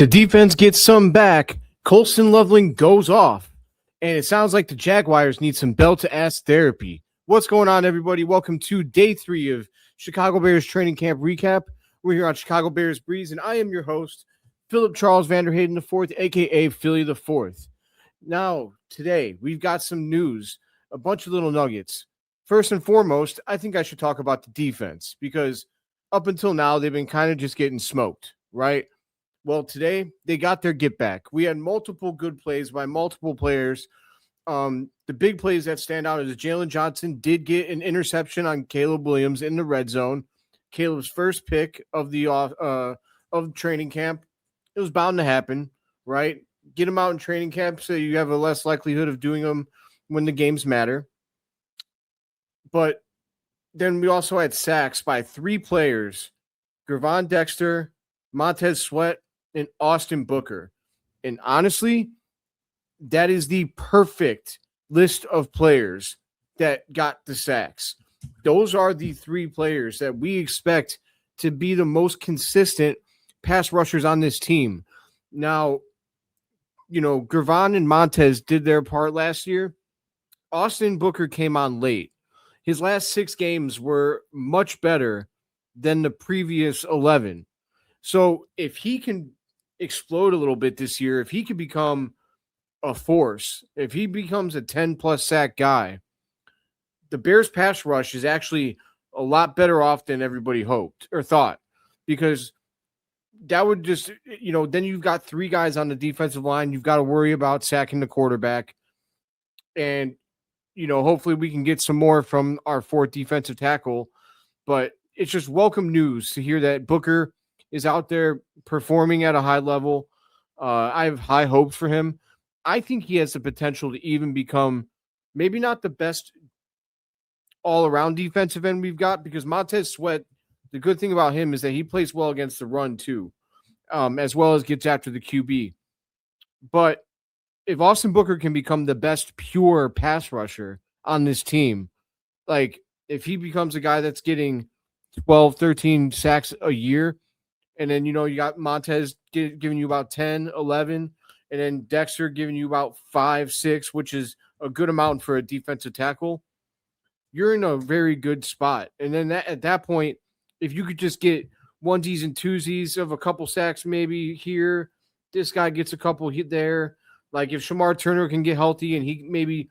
The defense gets some back. Colston Loveland goes off. And it sounds like the Jaguars need some bell-to-ass therapy. What's going on, everybody? Welcome to day 3 of Chicago Bears training camp recap. We're here on Chicago Bears Breeze, and I am your host, Philip Charles Vanderhayden IV, a.k.a. Philly the Fourth. Now, today, we've got some news, a bunch of little nuggets. First and foremost, I think I should talk about the defense, because up until now, they've been kind of just getting smoked, right? Well, today they got their get back. We had multiple good plays by multiple players. The big plays that stand out is Jaylon Johnson did get an interception on Caleb Williams in the red zone. Caleb's first pick of the of training camp. It was bound to happen, right? Get him out in training camp so you have a less likelihood of doing them when the games matter. But then we also had sacks by 3 players: Gervon Dexter, Montez Sweat, and Austin Booker. And honestly, that is the perfect list of players that got the sacks. Those are the 3 players that we expect to be the most consistent pass rushers on this team. Now, you know, Gervon and Montez did their part last year. Austin Booker came on late. His last 6 games were much better than the previous 11. So if he can explode a little bit this year, if he can become a force, if he becomes a 10-plus sack guy, the Bears pass rush is actually a lot better off than everybody hoped or thought, because that would just, you know, then you've got 3 guys on the defensive line. You've got to worry about sacking the quarterback. And, you know, hopefully we can get some more from our 4th defensive tackle. But it's just welcome news to hear that Booker is out there performing at a high level. I have high hopes for him. I think he has the potential to even become maybe not the best all-around defensive end we've got, because Montez Sweat, the good thing about him is that he plays well against the run too, as well as gets after the QB. But if Austin Booker can become the best pure pass rusher on this team, like if he becomes a guy that's getting 12, 13 sacks a year, and then, you know, you got Montez giving you about 10, 11, and then Dexter giving you about 5, 6, which is a good amount for a defensive tackle, you're in a very good spot. And then at that point, if you could just get onesies and twosies of a couple sacks maybe here, this guy gets a couple hit there. Like if Shamar Turner can get healthy and he maybe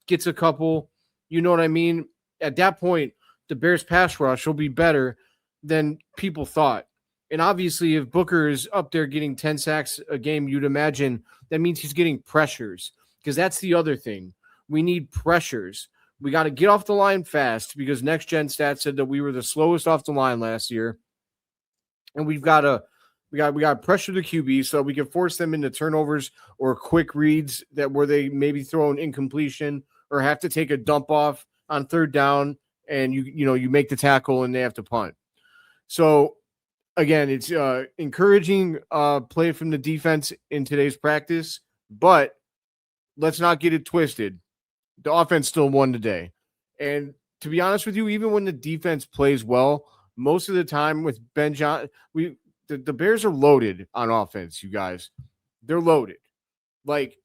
gets a couple, you know what I mean? At that point, the Bears pass rush will be better than people thought. And obviously, if Booker is up there getting 10 sacks a game, you'd imagine that means he's getting pressures, because that's the other thing. We need pressures. We got to get off the line fast, because Next Gen Stats said that we were the slowest off the line last year. And we got to pressure the QB so we can force them into turnovers or quick reads that where they maybe throw an incompletion or have to take a dump off on 3rd down, and you make the tackle and they have to punt. So again, it's encouraging play from the defense in today's practice, but let's not get it twisted. The offense still won today. And to be honest with you, even when the defense plays well, most of the time with Ben Johnson, the Bears are loaded on offense, you guys. They're loaded. Like,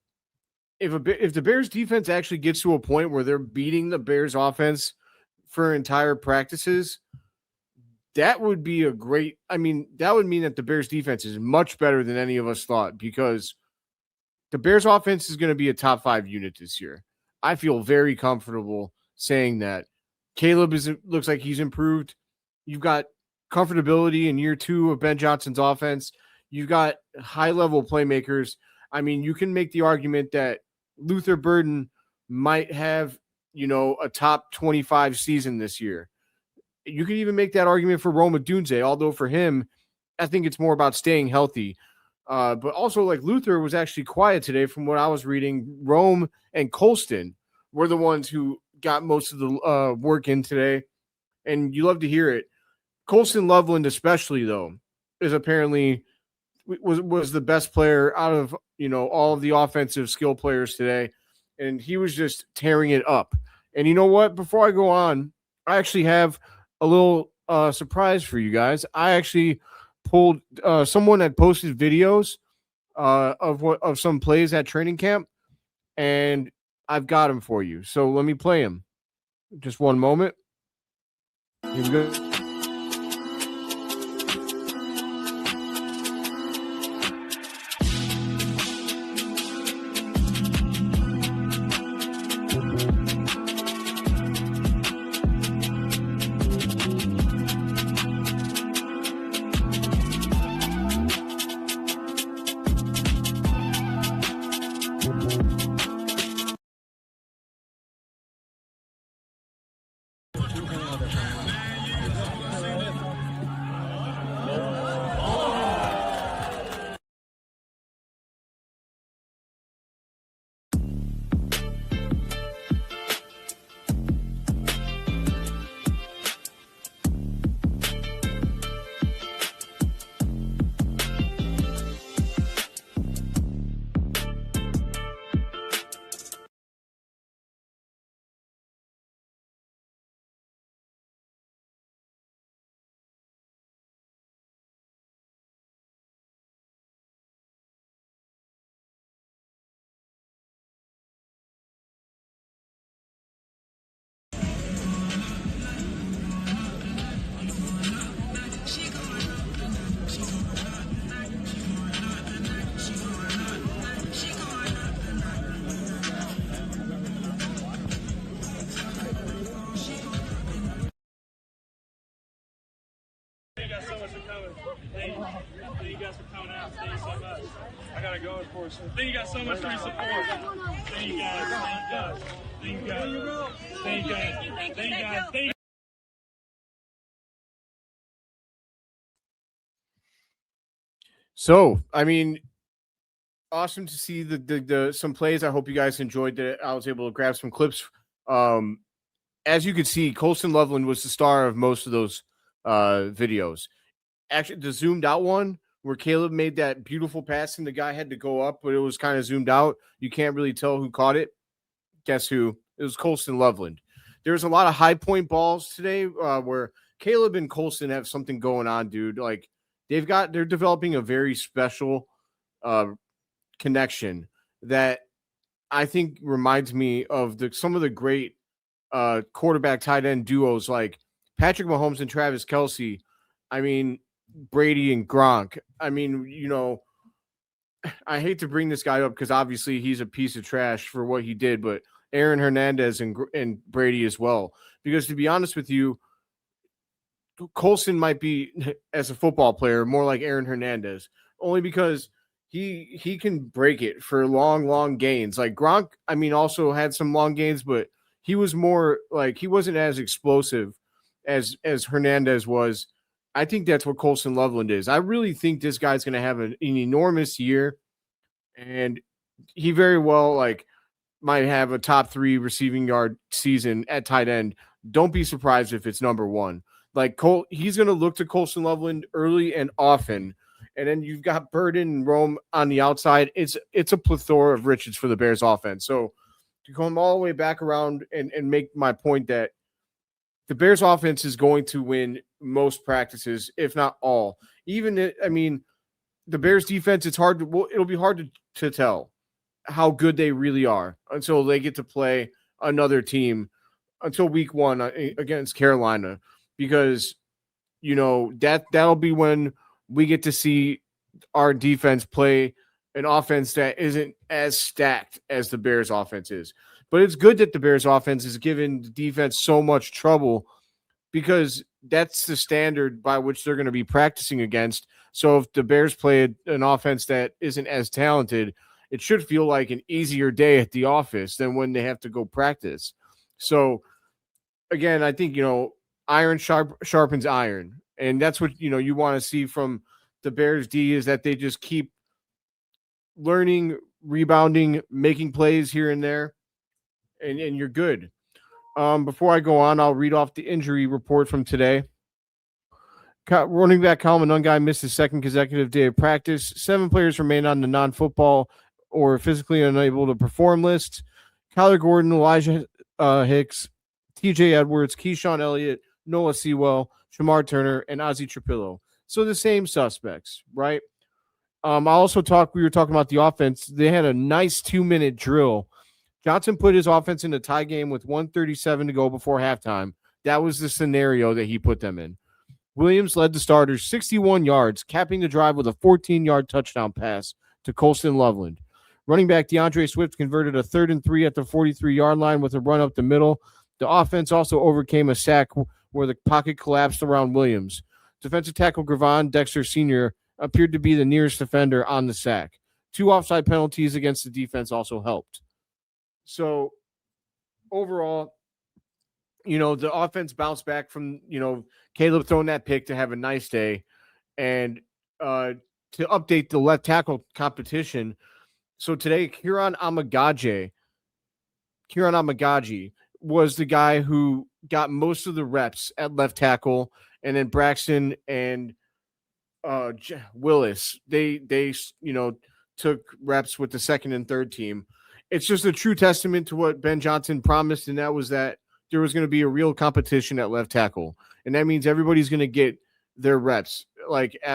if the Bears defense actually gets to a point where they're beating the Bears offense for entire practices, that would be that would mean that the Bears defense is much better than any of us thought, because the Bears offense is going to be a top 5 unit this year. I feel very comfortable saying that. Caleb looks like he's improved. You've got comfortability in year 2 of Ben Johnson's offense. You've got high-level playmakers. I mean, you can make the argument that Luther Burden might have, a top 25 season this year. You can even make that argument for Rome Odunze, although for him, I think it's more about staying healthy. But also, like, Luther was actually quiet today from what I was reading. Rome and Colston were the ones who got most of the work in today, and you love to hear it. Colston Loveland especially, though, is apparently was the best player out of, all of the offensive skill players today, and he was just tearing it up. And you know what? Before I go on, I actually have a little surprise for you guys. I actually pulled someone had posted videos of some plays at training camp, and I've got them for you. So let me play them. Just one moment. Here we go. Thank you guys for coming out. Thank you so much. I gotta go, of course. Thank you guys so much for your support. Thank you guys. Thank you guys. Thank you guys. Thank you guys. Thank you guys. Thank you. So, I mean, awesome to see the some plays. I hope you guys enjoyed that. I was able to grab some clips. As you can see, Colston Loveland was the star of most of those videos. Actually, the zoomed out one where Caleb made that beautiful pass and the guy had to go up, but it was kind of zoomed out. You can't really tell who caught it. Guess who? It was Colston Loveland. There's a lot of high point balls today where Caleb and Colston have something going on, dude. Like they're developing a very special connection that I think reminds me of some of the great quarterback tight end duos like Patrick Mahomes and Travis Kelce. I mean, Brady and Gronk. I mean, you know, I hate to bring this guy up because obviously he's a piece of trash for what he did, but Aaron Hernandez and Brady as well. Because to be honest with you, Colston might be, as a football player, more like Aaron Hernandez, only because he can break it for long gains. Like Gronk, I mean, also had some long gains, but he was more like he wasn't as explosive as Hernandez was. I think that's what Colston Loveland is. I really think this guy's going to have an enormous year, and he very well might have a top 3 receiving yard season at tight end. Don't be surprised if it's number 1. He's going to look to Colston Loveland early and often, and then you've got Burden and Rome on the outside. It's a plethora of riches for the Bears offense. So to come all the way back around and make my point that the Bears offense is going to win most practices, if not all. The Bears defense, it'll be hard to tell how good they really are until they get to play another team until week 1 against Carolina, because, you know, that'll be when we get to see our defense play an offense that isn't as stacked as the Bears offense is. But it's good that the Bears offense is giving the defense so much trouble because that's the standard by which they're going to be practicing against. So if the Bears play an offense that isn't as talented, it should feel like an easier day at the office than when they have to go practice. So again, I think, you know, iron sharpens iron. And that's what, you know, you want to see from the Bears D is that they just keep learning, rebounding, making plays here and there. And you're good. Before I go on, I'll read off the injury report from today. Running back Kyle Monangai missed his second consecutive day of practice. 7 players remain on the non-football or physically unable to perform list. Kyler Gordon, Elijah Hicks, TJ Edwards, Keyshawn Elliott, Noah Sewell, Shamar Turner, and Ozzie Trapillo. So the same suspects, right? I also we were talking about the offense. They had a nice 2-minute drill. Johnson put his offense in a tie game with 1:37 to go before halftime. That was the scenario that he put them in. Williams led the starters 61 yards, capping the drive with a 14-yard touchdown pass to Colston Loveland. Running back DeAndre Swift converted a 3rd and 3 at the 43-yard line with a run up the middle. The offense also overcame a sack where the pocket collapsed around Williams. Defensive tackle Gravon Dexter Sr. appeared to be the nearest defender on the sack. 2 offside penalties against the defense also helped. So overall, the offense bounced back from, Caleb throwing that pick to have a nice day. And to update the left tackle competition, so today, Kieran Amagaji was the guy who got most of the reps at left tackle, and then Braxton and Willis, they took reps with the second and third team. It's just a true testament to what Ben Johnson promised, and that was that there was going to be a real competition at left tackle, and that means everybody's going to get their reps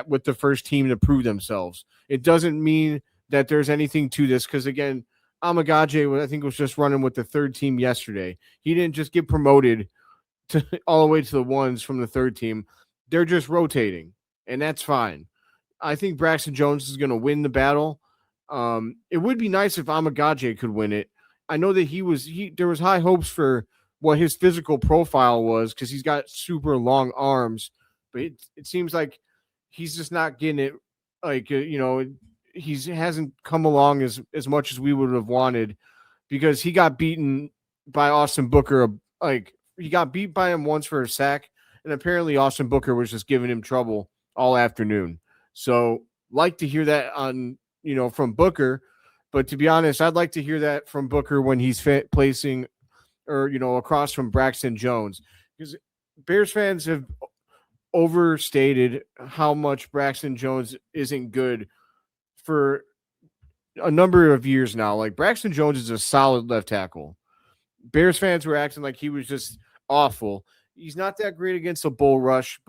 with the first team to prove themselves. It doesn't mean that there's anything to this because, again, Amagaji, I think, was just running with the third team yesterday. He didn't just get promoted all the way to the ones from the third team. They're just rotating, and that's fine. I think Braxton Jones is going to win the battle. It would be nice if Amagaji could win it. I know that there was high hopes for what his physical profile was because he's got super long arms, but it seems like he's just not getting it. He hasn't come along as much as we would have wanted because he got beaten by Austin Booker. He got beat by him once for a sack, and apparently Austin Booker was just giving him trouble all afternoon. So like to hear that from Booker, but to be honest, I'd like to hear that from Booker when he's placing or, across from Braxton Jones, because Bears fans have overstated how much Braxton Jones isn't good for a number of years now. Like, Braxton Jones is a solid left tackle. Bears fans were acting like he was just awful. He's not that great against a bull rush,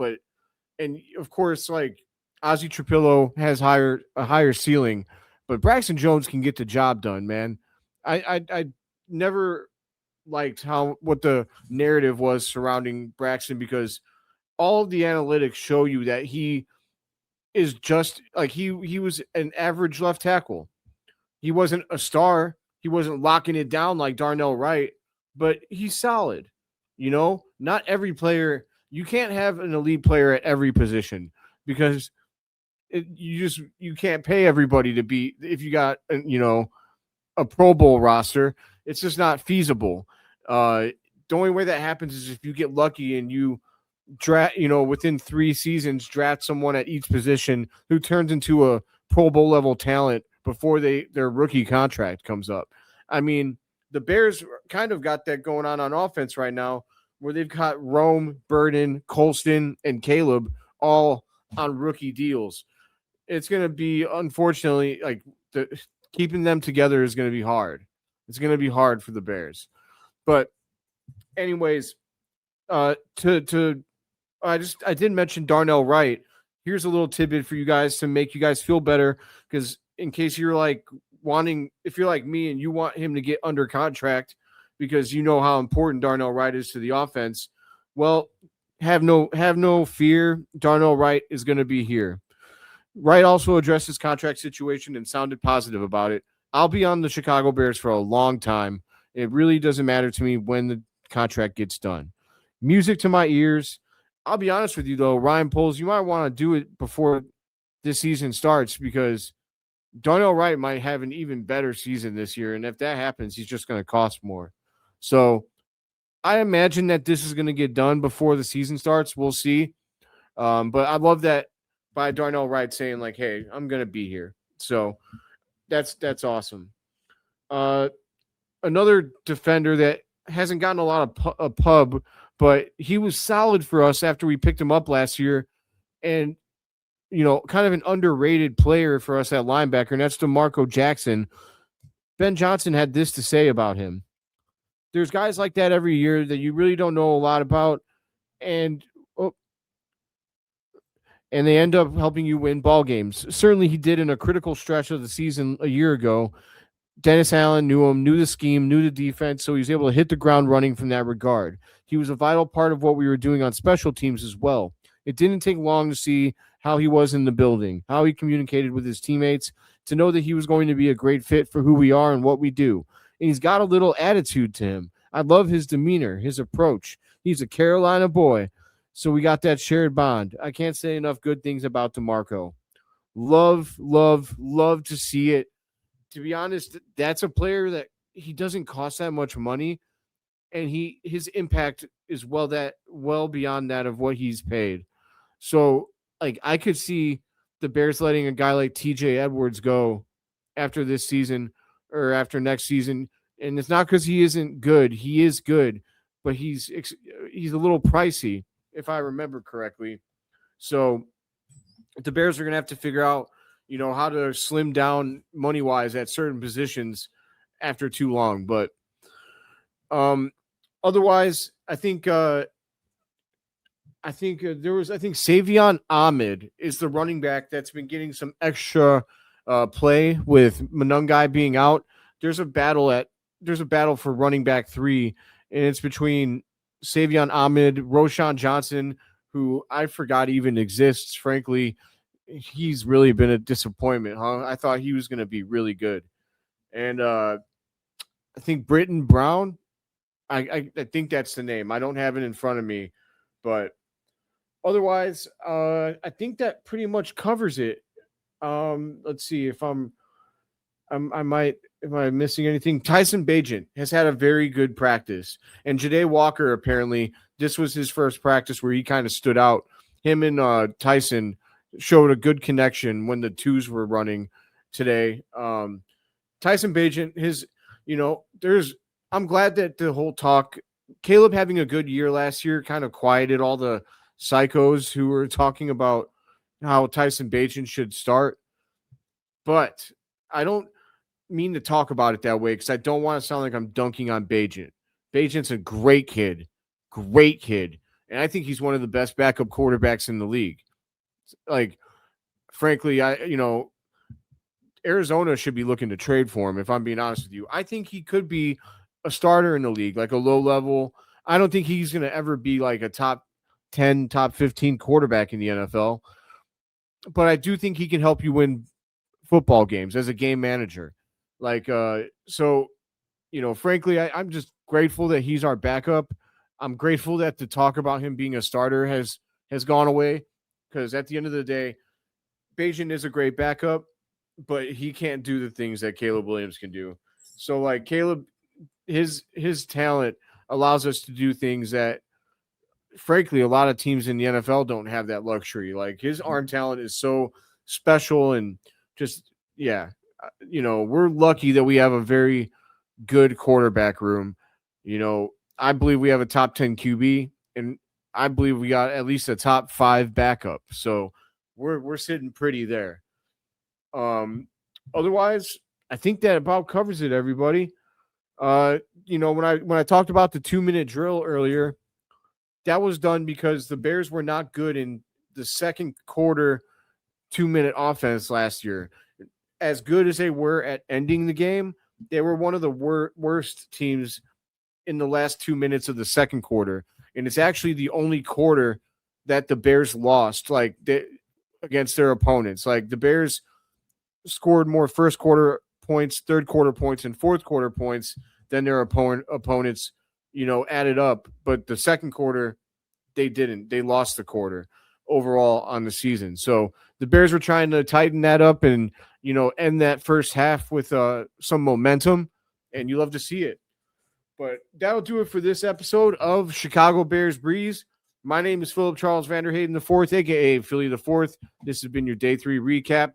and of course, like, Ozzie Trapillo has a higher ceiling, but Braxton Jones can get the job done, man. I never liked what the narrative was surrounding Braxton because all of the analytics show you that he is just like he was an average left tackle. He wasn't a star. He wasn't locking it down like Darnell Wright, but he's solid. Not every player, you can't have an elite player at every position because you can't pay everybody to be, if you got, a Pro Bowl roster, it's just not feasible. The only way that happens is if you get lucky and you draft, within 3 seasons, draft someone at each position who turns into a Pro Bowl level talent before their rookie contract comes up. I mean, the Bears kind of got that going on offense right now, where they've got Rome, Burden, Colston, and Caleb all on rookie deals. It's going to be, unfortunately, keeping them together is going to be hard. It's going to be hard for the Bears. But anyways, I did mention Darnell Wright. Here's a little tidbit for you guys to make you guys feel better, because in case you're if you're like me and you want him to get under contract because you know how important Darnell Wright is to the offense, well, have no fear. Darnell Wright is going to be here. Wright also addressed his contract situation and sounded positive about it. I'll be on the Chicago Bears for a long time. It really doesn't matter to me when the contract gets done. Music to my ears. I'll be honest with you, though, Ryan Poles, you might want to do it before this season starts because Darnell Wright might have an even better season this year, and if that happens, he's just going to cost more. So I imagine that this is going to get done before the season starts. We'll see. But I love that by Darnell Wright saying, hey, I'm going to be here. So that's awesome. Another defender that hasn't gotten a lot of pub, but he was solid for us after we picked him up last year, and kind of an underrated player for us at linebacker, and that's DeMarco Jackson. Ben Johnson had this to say about him. There's guys like that every year that you really don't know a lot about, and and they end up helping you win ball games. Certainly he did in a critical stretch of the season a year ago. Dennis Allen knew him, knew the scheme, knew the defense, so he was able to hit the ground running from that regard. He was a vital part of what we were doing on special teams as well. It didn't take long to see how he was in the building, how he communicated with his teammates, to know that he was going to be a great fit for who we are and what we do. And he's got a little attitude to him. I love his demeanor, his approach. He's a Carolina boy, so we got that shared bond. I can't say enough good things about DeMarco. Love, love, love to see it. To be honest, that's a player that he doesn't cost that much money, and his impact is well beyond that of what he's paid. So, like, I could see the Bears letting a guy like TJ Edwards go after this season or after next season, and it's not because he isn't good. He is good, but he's a little pricey, if I remember correctly. So the Bears are going to have to figure out, how to slim down money-wise at certain positions after too long. But otherwise, I think Savion Ahmed is the running back that's been getting some extra play with Monungai being out. There's a battle for running back 3, and it's between Savion Ahmed, Roshan Johnson, who I forgot even exists. Frankly, he's really been a disappointment, huh? I thought he was going to be really good. And I think Britton Brown, I think that's the name. I don't have it in front of me, but otherwise, I think that pretty much covers it. Let's see if am I missing anything? Tyson Bagent has had a very good practice, and Ja'Day Walker, apparently this was his first practice where he kind of stood out. Him and Tyson showed a good connection when the twos were running today. Tyson Bagent, I'm glad that the whole talk, Caleb having a good year last year kind of quieted all the psychos who were talking about how Tyson Bagent should start. But I don't mean to talk about it that way because I don't want to sound like I'm dunking on Bagent. Bagent's a great kid. And I think he's one of the best backup quarterbacks in the league. Like, frankly, Arizona should be looking to trade for him, if I'm being honest with you. I think he could be a starter in the league, like a low level. I don't think he's going to ever be like a top 10, top 15 quarterback in the NFL. But I do think he can help you win football games as a game manager. Frankly, I'm just grateful that he's our backup. I'm grateful that the talk about him being a starter has gone away, because at the end of the day, Bagent is a great backup, but he can't do the things that Caleb Williams can do. So, like, Caleb, his talent allows us to do things that, frankly, a lot of teams in the NFL don't have that luxury. Like, his arm talent is so special, and just, we're lucky that we have a very good quarterback room. I believe we have a top 10 QB, and I believe we got at least a top 5 backup. So we're sitting pretty there. Otherwise, I think that about covers it, everybody. When I talked about the 2-minute drill earlier, that was done because the Bears were not good in the second quarter 2-minute offense last year. As good as they were at ending the game, they were one of the worst teams in the last 2 minutes of the second quarter. And it's actually the only quarter that the Bears lost, against their opponents. Like, the Bears scored more first quarter points, third quarter points, and fourth quarter points than their opponents, added up. But the second quarter, they didn't. They lost the quarter overall on the season. So the Bears were trying to tighten that up and, end that first half with some momentum, and you love to see it. But that'll do it for this episode of Chicago Bears Breeze. My name is Philip Charles Vanderhayden IV, a.k.a. Philly the Fourth. This has been your Day 3 recap.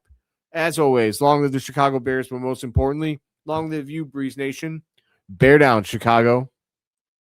As always, long live the Chicago Bears, but most importantly, long live you, Breeze Nation. Bear down, Chicago.